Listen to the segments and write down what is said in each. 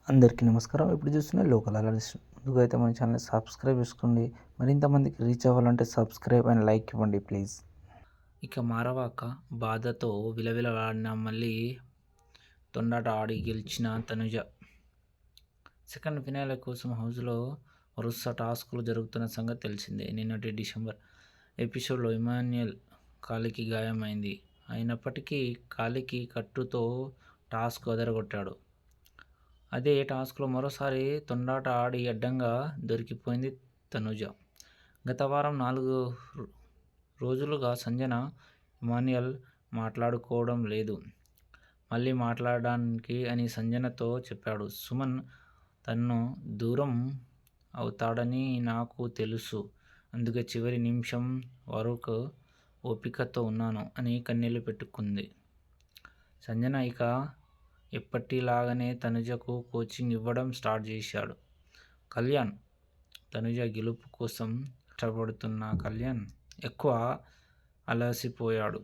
అందరికీ నమస్కారం. ఇప్పుడు చూస్తున్న లోకల్ అలర్ట్స్. ముందుగా అయితే మన ఛానల్‌ని సబ్స్క్రైబ్ చేసుకోండి. మరింత మందికి రీచ్ అవ్వాలంటే సబ్స్క్రైబ్ అండ్ లైక్ ఇవ్వండి ప్లీజ్. ఇక మారవాక బాధతో విలవిలలాడిన మళ్ళీ తొండాట ఆడి గెలిచిన తనుజ. సెకండ్ ఫినాలే కోసం హౌస్లో వరుస టాస్కులు జరుగుతున్న సంగతి తెలిసిందే. నిన్నటి డిసెంబర్ ఎపిసోడ్లో ఇమాన్యుయల్ కాలికి గాయమైంది. అయినప్పటికీ కాలికి కట్టుతో టాస్క్ అదరగొట్టాడు. అదే టాస్క్లో మరోసారి తొండాట ఆడి అడ్డంగా దొరికిపోయింది తనుజ. గత వారం 4 రోజులుగా సంజన, ఇమాన్యుయల్ మాట్లాడుకోవడం లేదు. మళ్ళీ మాట్లాడడానికి అని సంజనతో చెప్పాడు. సుమన్ తన్ను దూరం అవుతాడని నాకు తెలుసు. అందుకే చివరి నిమిషం వరకు ఓపికతో ఉన్నాను అని కన్నీళ్లు పెట్టుకుంది. సంజన ఇక ఎప్పటిలాగానే తనుజకు కోచింగ్ ఇవ్వడం స్టార్ట్ చేశాడు. కళ్యాణ్. తనుజ గెలుపు కోసం కష్టపడుతున్న కళ్యాణ్ ఎక్కువ అలసిపోయాడు.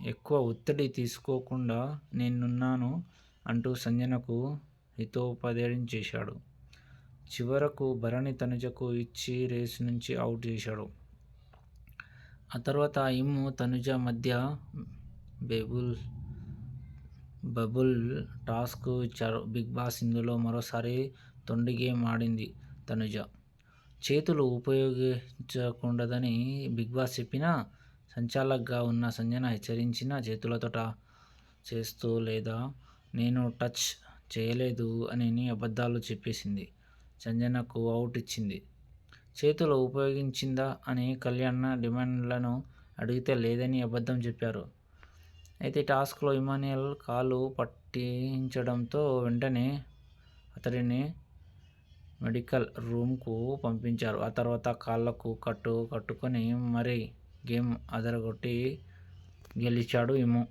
ఎక్కువ ఒత్తిడి తీసుకోకుండా నేనున్నాను అంటూ సంజనకు హితోపదేశం చేశాడు. చివరకు భరణి తనుజకు ఇచ్చి రేసు నుంచి అవుట్ చేశాడు. ఆ తర్వాత ఇమ్ము తనుజ మధ్య బబుల్ టాస్క్ ఇచ్చారు. బిగ్ బాస్ ఇందులో మరోసారి తొండి గేమ్ ఆడింది తనుజ. చేతులు ఉపయోగించకూడదని బిగ్ బాస్ చెప్పినా, సంచాలక్గా ఉన్న సంజన హెచ్చరించినా చేతులతో చేస్తూ లేదా నేను టచ్ చేయలేదు అని అబద్ధాలు చెప్పేసింది. సంజనకు అవుట్ ఇచ్చింది. చేతులు ఉపయోగించిందా అని కళ్యాణ్ డిమాండ్లను అడిగితే లేదని అబద్ధం చెప్పారు. అయితే టాస్క్లో ఇమాన్యుయల్ కాలు పట్టించడంతో వెంటనే అతడిని మెడికల్ రూమ్కు పంపించారు. ఆ తర్వాత కాళ్లకు కట్టుకొని మరీ గేమ్ అదరగొట్టి గెలిచాడు ఇమ్ము.